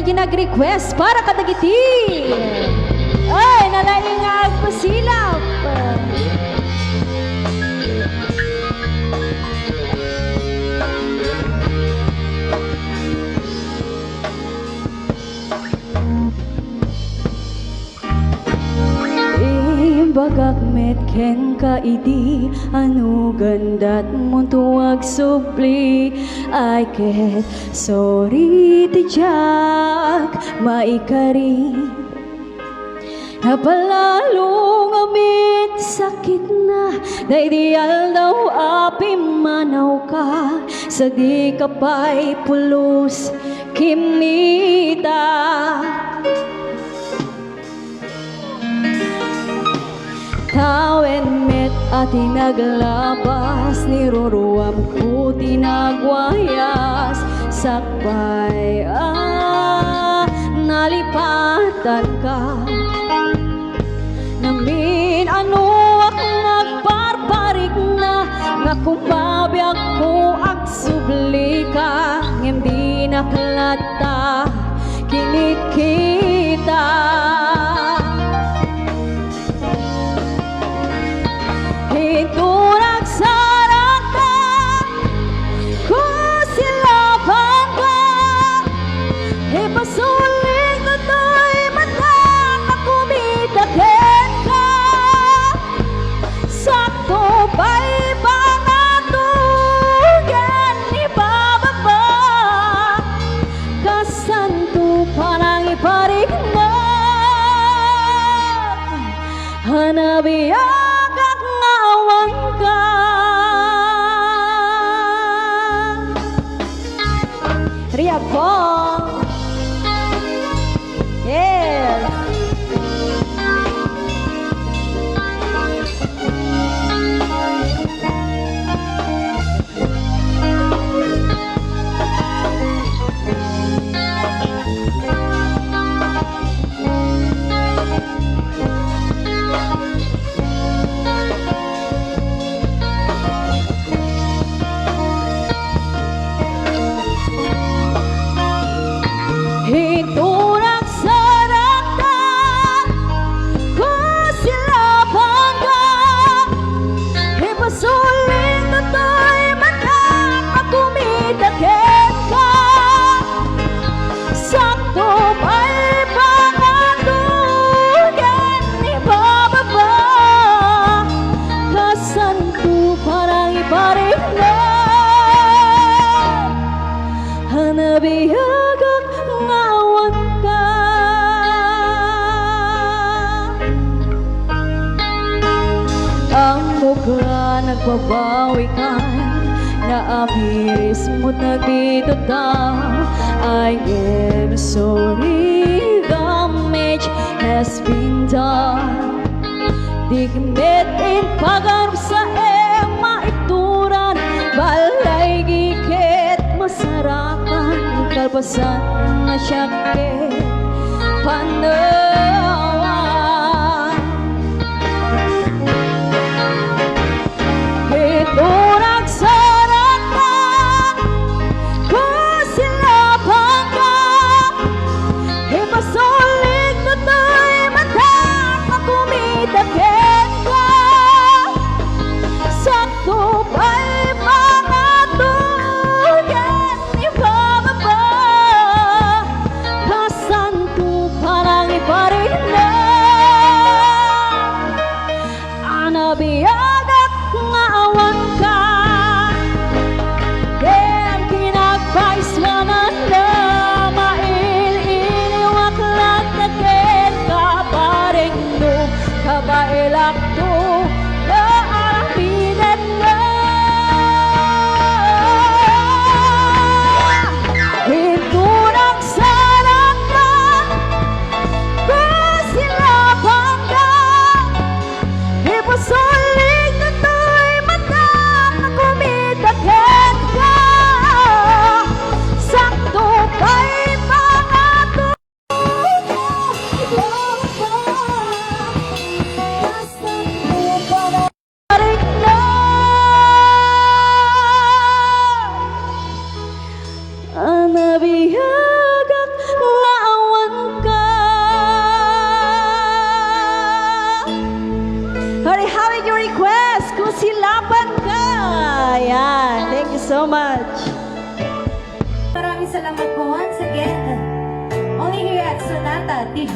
may ginag-request para kadagiti. Ay, nalaingag pasilap. Bagak met ken ka idi anu gandat mun tuwag supli I ket sorry ti jak maikari napalalong amit sakit na daydial daw api manaw ka sa di kapay pulos kimita. Tawen met at naglabas niruruam ko tinagwayas sakbay nalipatan ka namin ano ak nagparparik na nga kumabyak ko ak subli ka hindi naklata kinit kita. Hiturag sarang ka ko silaban ka ipasuling ko to'y mata makumitakin ka sakto ba'y pangatugan ibababa kasanto parang iparik na hanabiyan Ria Bong. Yeah. Hiturag sarang ka ko silaban ka ipasuling ko to'y matang makumitakin ka sakto ba'y pangatugan ibababa kasanto parang iparin na hanabiyag ngawag ka ang mukha nagbabawi ka na amiris mo't nagdito daw I am sorry damage has been done di kimit in pagharap sa maituran balay gikit masarakan kalpasan na syakit panawan hiturag sarang ka ko silaban ka ipasuling ko to'y matang makumitakin ka sakto ba'y pangatugan ibababa kasanto parang iparin na anabiyag at ngaawan ka yan kinagpaiswanan na mail-iniwaklat na ken kaparing no kabailak to na arapinan na hiturag sarang ka ko silaban ka ipasuling na to'y matang makumitakin ka sakto ba'y pangatugan ibababa kasanto Ayan, thank you so much. Maraming salamat po once again. Only here at Sonata TV.